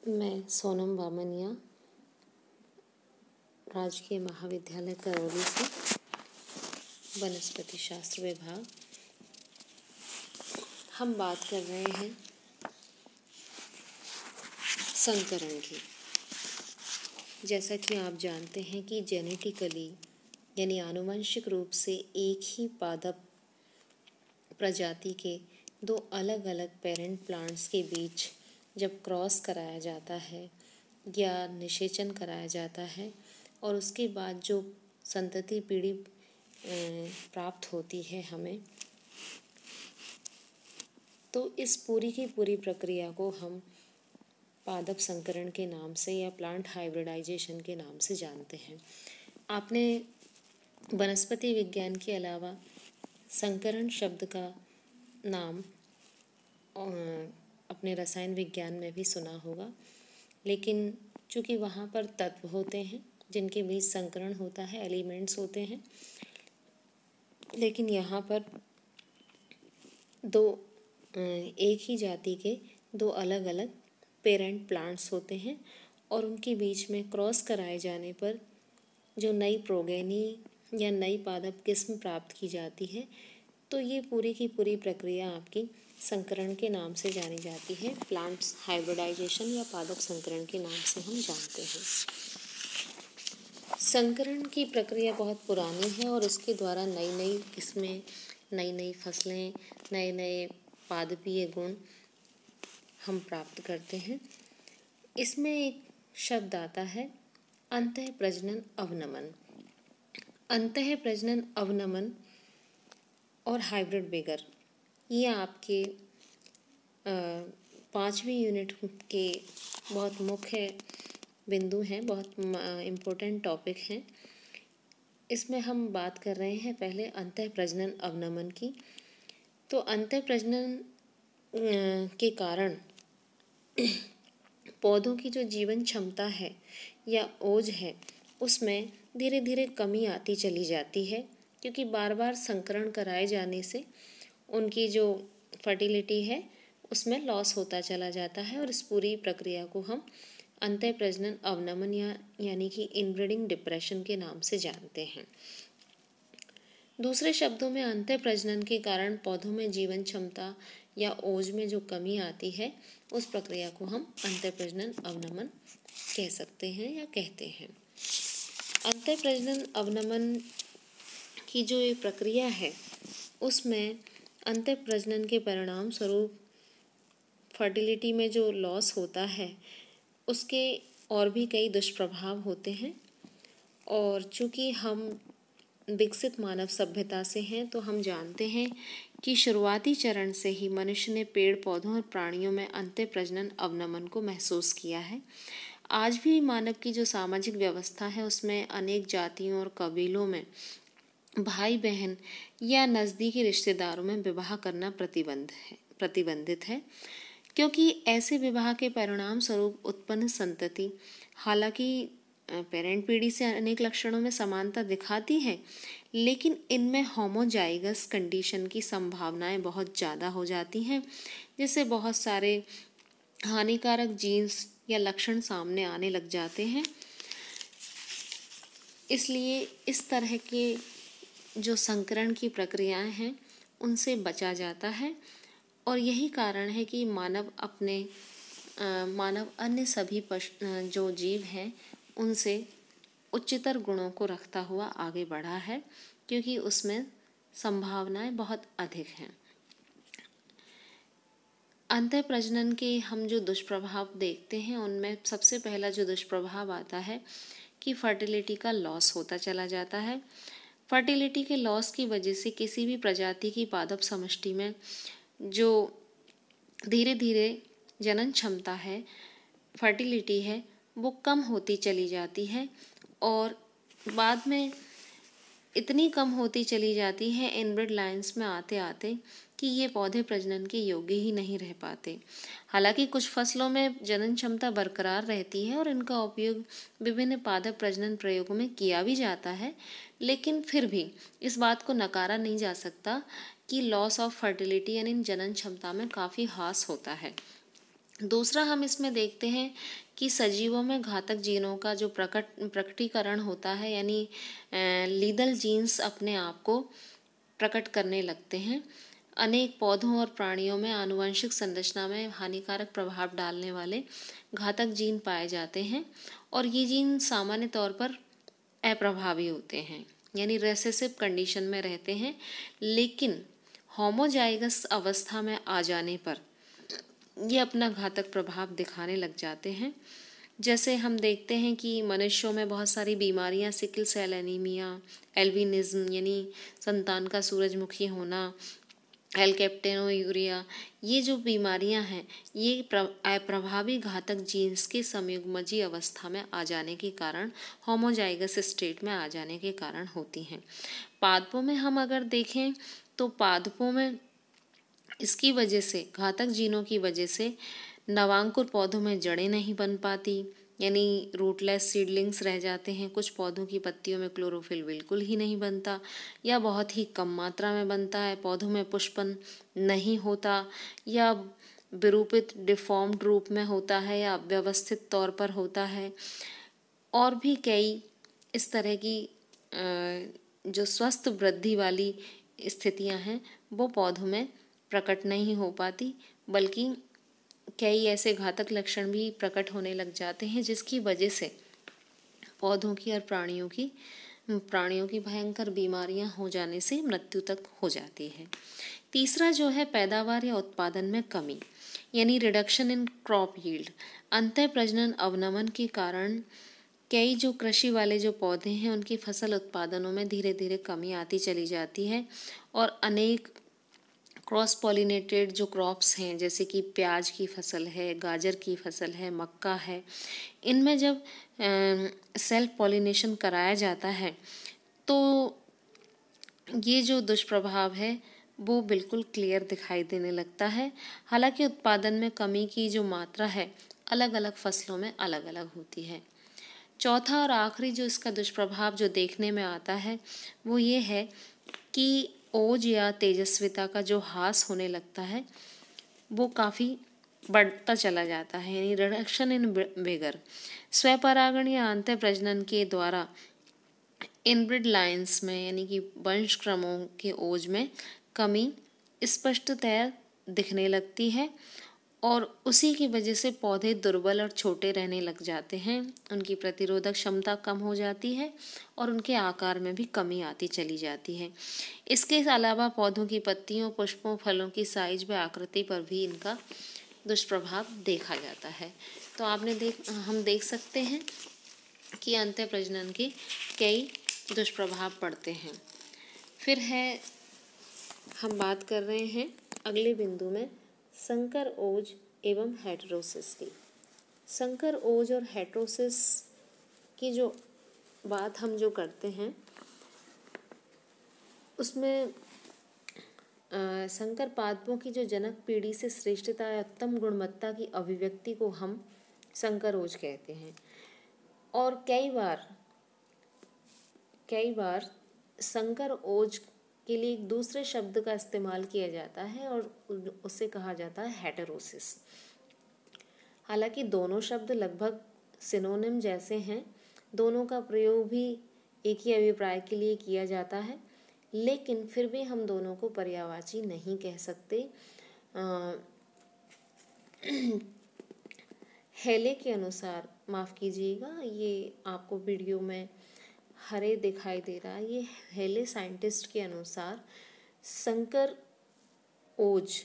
मैं सोनम बामनिया राजकीय महाविद्यालय करौली से वनस्पति शास्त्र विभाग। हम बात कर रहे हैं संकरण की। जैसा कि आप जानते हैं कि जेनेटिकली यानी आनुवंशिक रूप से एक ही पादप प्रजाति के दो अलग अलग पेरेंट प्लांट्स के बीच जब क्रॉस कराया जाता है या निषेचन कराया जाता है और उसके बाद जो संतति पीढ़ी प्राप्त होती है हमें, तो इस पूरी की पूरी प्रक्रिया को हम पादप संकरण के नाम से या प्लांट हाइब्रिडाइजेशन के नाम से जानते हैं। आपने वनस्पति विज्ञान के अलावा संकरण शब्द का नाम अपने रसायन विज्ञान में भी सुना होगा, लेकिन चूँकि वहाँ पर तत्व होते हैं जिनके बीच संकरण होता है, एलिमेंट्स होते हैं, लेकिन यहाँ पर एक ही जाति के दो अलग अलग पेरेंट प्लांट्स होते हैं और उनके बीच में क्रॉस कराए जाने पर जो नई प्रोगेनी या नई पादप किस्म प्राप्त की जाती है, तो ये पूरी की पूरी प्रक्रिया आपकी संकरण के नाम से जानी जाती है। प्लांट्स हाइब्रिडाइजेशन या पादप संकरण के नाम से हम जानते हैं। संकरण की प्रक्रिया बहुत पुरानी है और इसके द्वारा नई नई किस्में, नई नई फसलें, नए नए पादपीय गुण हम प्राप्त करते हैं। इसमें एक शब्द आता है अंतःप्रजनन अवनमन। अंतःप्रजनन अवनमन और हाइब्रिड बिगर, ये आपके 5वीं यूनिट के बहुत मुख्य बिंदु हैं, बहुत इम्पोर्टेंट टॉपिक हैं। इसमें हम बात कर रहे हैं पहले अंतःप्रजनन अवनमन की। तो अंतःप्रजनन के कारण पौधों की जो जीवन क्षमता है या ओज है, उसमें धीरे धीरे कमी आती चली जाती है, क्योंकि बार बार संकरण कराए जाने से उनकी जो फर्टिलिटी है उसमें लॉस होता चला जाता है और इस पूरी प्रक्रिया को हम अंतःप्रजनन अवनमन यानी कि इनब्रीडिंग डिप्रेशन के नाम से जानते हैं। दूसरे शब्दों में अंतःप्रजनन के कारण पौधों में जीवन क्षमता या ओज में जो कमी आती है, उस प्रक्रिया को हम अंतःप्रजनन अवनमन कह सकते हैं या कहते हैं। अंतःप्रजनन अवनमन की जो ये प्रक्रिया है, उसमें अंतःप्रजनन के परिणाम स्वरूप फर्टिलिटी में जो लॉस होता है, उसके और भी कई दुष्प्रभाव होते हैं। और चूँकि हम विकसित मानव सभ्यता से हैं, तो हम जानते हैं कि शुरुआती चरण से ही मनुष्य ने पेड़ पौधों और प्राणियों में अंतःप्रजनन अवनमन को महसूस किया है। आज भी मानव की जो सामाजिक व्यवस्था है, उसमें अनेक जातियों और कबीलों में भाई बहन या नज़दीकी रिश्तेदारों में विवाह करना प्रतिबंधित है, क्योंकि ऐसे विवाह के परिणाम स्वरूप उत्पन्न संतति हालांकि पेरेंट पीढ़ी से अनेक लक्षणों में समानता दिखाती है, लेकिन इनमें होमोजाइगस कंडीशन की संभावनाएं बहुत ज़्यादा हो जाती हैं, जिससे बहुत सारे हानिकारक जीन्स या लक्षण सामने आने लग जाते हैं। इसलिए इस तरह के जो संकरण की प्रक्रियाएं हैं, उनसे बचा जाता है और यही कारण है कि मानव अन्य सभी जो जीव हैं, उनसे उच्चतर गुणों को रखता हुआ आगे बढ़ा है, क्योंकि उसमें संभावनाएं बहुत अधिक हैं। अंतःप्रजनन के हम जो दुष्प्रभाव देखते हैं, उनमें सबसे पहला जो दुष्प्रभाव आता है कि फर्टिलिटी का लॉस होता चला जाता है। फर्टिलिटी के लॉस की वजह से किसी भी प्रजाति की पादप समष्टि में जो धीरे धीरे जनन क्षमता है, फर्टिलिटी है, वो कम होती चली जाती है और बाद में इतनी कम होती चली जाती है इनब्रिड लाइन्स में आते आते कि ये पौधे प्रजनन के योग्य ही नहीं रह पाते। हालांकि कुछ फसलों में जनन क्षमता बरकरार रहती है और इनका उपयोग विभिन्न पादप प्रजनन प्रयोगों में किया भी जाता है, लेकिन फिर भी इस बात को नकारा नहीं जा सकता कि लॉस ऑफ फर्टिलिटी यानी जनन क्षमता में काफ़ी ह्रास होता है। दूसरा हम इसमें देखते हैं कि सजीवों में घातक जीनों का जो प्रकटीकरण होता है, यानी लीदल जीन्स अपने आप को प्रकट करने लगते हैं। अनेक पौधों और प्राणियों में आनुवंशिक संरचना में हानिकारक प्रभाव डालने वाले घातक जीन पाए जाते हैं और ये जीन सामान्य तौर पर अप्रभावी होते हैं, यानी रेसेसिव कंडीशन में रहते हैं, लेकिन होमोजाइगस अवस्था में आ जाने पर ये अपना घातक प्रभाव दिखाने लग जाते हैं। जैसे हम देखते हैं कि मनुष्यों में बहुत सारी बीमारियां, सिकल सेल एनीमिया, एल्बिनिज्म यानी संतान का सूरजमुखी होना, एलकेप्टेनोयूरिया, ये जो बीमारियां हैं ये अप्रभावी घातक जीन्स के संयुग्मजी अवस्था में आ जाने के कारण, होमोजाइगस स्टेट में आ जाने के कारण होती हैं। पादपों में हम अगर देखें तो पादपों में इसकी वजह से, घातक जीनों की वजह से नवांकुर पौधों में जड़ें नहीं बन पाती, यानी रूटलेस सीडलिंग्स रह जाते हैं। कुछ पौधों की पत्तियों में क्लोरोफिल बिल्कुल ही नहीं बनता या बहुत ही कम मात्रा में बनता है। पौधों में पुष्पन नहीं होता या विरूपित डिफॉर्म्ड रूप में होता है या अव्यवस्थित तौर पर होता है। और भी कई इस तरह की जो स्वस्थ वृद्धि वाली स्थितियां हैं वो पौधों में प्रकट नहीं हो पाती, बल्कि कई ऐसे घातक लक्षण भी प्रकट होने लग जाते हैं जिसकी वजह से पौधों की और प्राणियों की भयंकर बीमारियां हो जाने से मृत्यु तक हो जाती है। तीसरा जो है पैदावार या उत्पादन में कमी, यानी रिडक्शन इन क्रॉप यील्ड। अंतः प्रजनन अवनमन के कारण कई जो कृषि वाले जो पौधे हैं उनकी फसल उत्पादनों में धीरे धीरे कमी आती चली जाती है और अनेक क्रॉस पॉलिनेटेड जो क्रॉप्स हैं, जैसे कि प्याज की फसल है, गाजर की फसल है, मक्का है, इनमें जब सेल्फ पॉलिनेशन कराया जाता है तो ये जो दुष्प्रभाव है वो बिल्कुल क्लियर दिखाई देने लगता है। हालांकि उत्पादन में कमी की जो मात्रा है अलग अलग फसलों में अलग अलग होती है। चौथा और आखिरी जो इसका दुष्प्रभाव जो देखने में आता है वो ये है कि ओज या तेजस्विता का जो ह्रास होने लगता है वो काफ़ी बढ़ता चला जाता है, यानी रिडक्शन इन विगर। स्वपरागण या अंतः प्रजनन के द्वारा इनब्रिड लाइन्स में, यानी कि वंश क्रमों के ओज में कमी स्पष्टतया दिखने लगती है और उसी की वजह से पौधे दुर्बल और छोटे रहने लग जाते हैं, उनकी प्रतिरोधक क्षमता कम हो जाती है और उनके आकार में भी कमी आती चली जाती है। इसके अलावा पौधों की पत्तियों, पुष्पों, फलों की साइज व आकृति पर भी इनका दुष्प्रभाव देखा जाता है। तो हम देख सकते हैं कि अंतः प्रजनन के कई दुष्प्रभाव पड़ते हैं। फिर हम बात कर रहे हैं अगले बिंदु में संकर ओज एवं हेटेरोसिस की। संकर ओज और हेटेरोसिस की जो बात हम जो करते हैं उसमें संकर पादपों की जो जनक पीढ़ी से श्रेष्ठता या उत्तम गुणवत्ता की अभिव्यक्ति को हम संकर ओज कहते हैं। और कई बार संकर ओज के लिए एक दूसरे शब्द का इस्तेमाल किया जाता है और उसे कहा जाता है हेटेरोसिस। हालांकि दोनों शब्द लगभग सिनोनिम जैसे हैं, दोनों का प्रयोग भी एक ही अभिप्राय के लिए किया जाता है, लेकिन फिर भी हम दोनों को पर्यायवाची नहीं कह सकते। हेले के अनुसार, माफ़ कीजिएगा, ये आपको वीडियो में हरे दिखाई दे रहा है, ये हेले साइंटिस्ट के अनुसार संकर ओज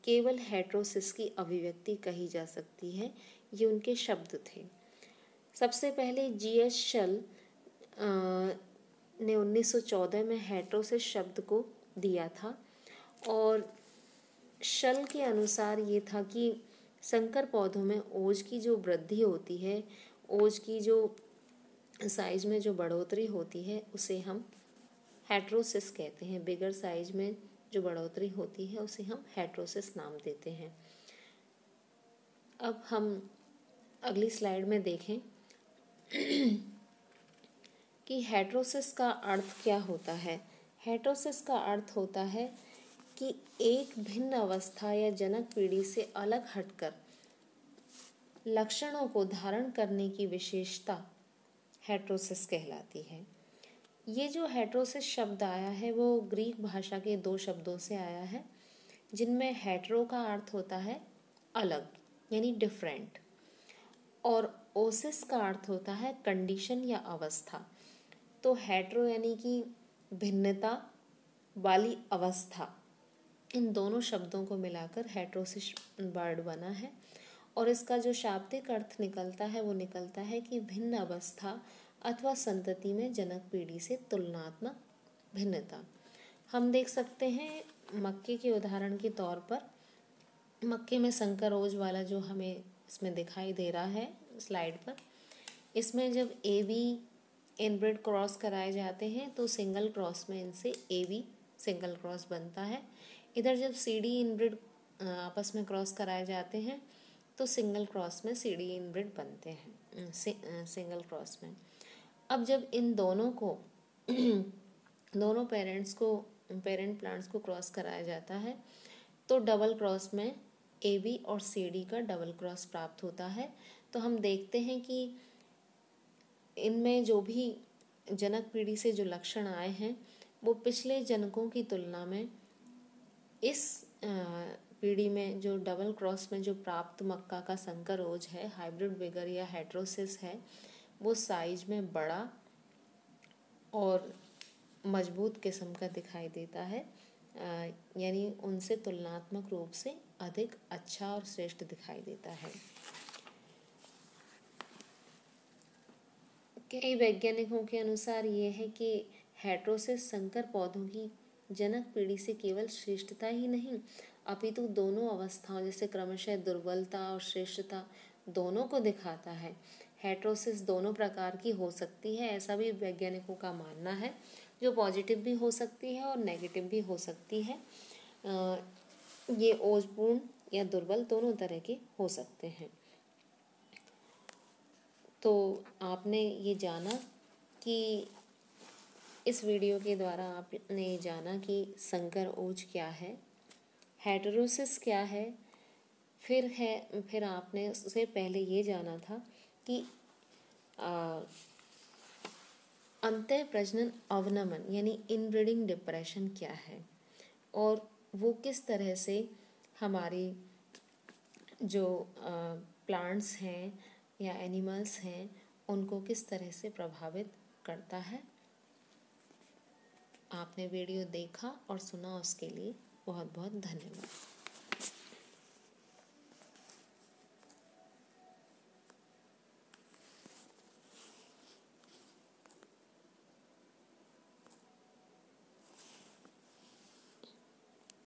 केवल हेटेरोसिस की अभिव्यक्ति कही जा सकती है, ये उनके शब्द थे। सबसे पहले जी.एस. शल ने 1914 में हेटेरोसिस शब्द को दिया था और शल के अनुसार ये था कि संकर पौधों में ओज की जो वृद्धि होती है, ओज की जो साइज में जो बढ़ोतरी होती है उसे हम हेटेरोसिस कहते हैं। बिगर साइज में जो बढ़ोतरी होती है उसे हम हेटेरोसिस नाम देते हैं। अब हम अगली स्लाइड में देखें कि हेटेरोसिस का अर्थ क्या होता है। हेटेरोसिस का अर्थ होता है कि एक भिन्न अवस्था या जनक पीढ़ी से अलग हटकर लक्षणों को धारण करने की विशेषता हेटेरोसिस कहलाती है। ये जो हेटेरोसिस शब्द आया है वो ग्रीक भाषा के 2 शब्दों से आया है, जिनमें हेटेरो का अर्थ होता है अलग यानी डिफरेंट, और ओसिस का अर्थ होता है कंडीशन या अवस्था। तो हेटेरो यानी कि भिन्नता वाली अवस्था, इन दोनों शब्दों को मिलाकर हेटेरोसिस वर्ड बना है। और इसका जो शाब्दिक अर्थ निकलता है वो निकलता है कि भिन्न अवस्था अथवा संतति में जनक पीढ़ी से तुलनात्मक भिन्नता। हम देख सकते हैं मक्के के उदाहरण के तौर पर, मक्के में संकर ओज वाला जो हमें इसमें दिखाई दे रहा है स्लाइड पर, इसमें जब ए बी इनब्रिड क्रॉस कराए जाते हैं तो सिंगल क्रॉस में इनसे ए बी सिंगल क्रॉस बनता है। इधर जब सी डी इनब्रिड आपस में क्रॉस कराए जाते हैं तो सिंगल क्रॉस में सी डी इनब्रिड बनते हैं सिंगल क्रॉस में। अब जब इन दोनों को दोनों पेरेंट प्लांट्स को क्रॉस कराया जाता है तो डबल क्रॉस में ए बी और सी डी का डबल क्रॉस प्राप्त होता है। तो हम देखते हैं कि इनमें जो भी जनक पीढ़ी से जो लक्षण आए हैं वो पिछले जनकों की तुलना में इस पीढ़ी में जो डबल क्रॉस में जो प्राप्त मक्का का संकर ओज है, हाइब्रिड विगर या हेटेरोसिस है, वो साइज में बड़ा और मजबूत किस्म का दिखाई देता है, यानी उनसे तुलनात्मक रूप से अधिक अच्छा और श्रेष्ठ दिखाई देता है। कई वैज्ञानिकों के अनुसार ये है कि हेटेरोसिस संकर पौधों की जनक पीढ़ी से केवल श्रेष्ठता ही नहीं अपितु दोनों अवस्थाओं जैसे क्रमशः दुर्बलता और श्रेष्ठता दोनों को दिखाता है। हेटेरोसिस दोनों प्रकार की हो सकती है, ऐसा भी वैज्ञानिकों का मानना है, जो पॉजिटिव भी हो सकती है और नेगेटिव भी हो सकती है। ये ओजपूर्ण या दुर्बल दोनों तरह के हो सकते हैं। तो आपने ये जाना कि इस वीडियो के द्वारा आपने जाना कि संकर ओज क्या है, हेटेरोसिस क्या है, फिर आपने उससे पहले ये जाना था कि अंतः प्रजनन अवनमन यानी इनब्रीडिंग डिप्रेशन क्या है और वो किस तरह से हमारी जो प्लांट्स हैं या एनिमल्स हैं उनको किस तरह से प्रभावित करता है। आपने वीडियो देखा और सुना उसके लिए बहुत बहुत धन्यवाद।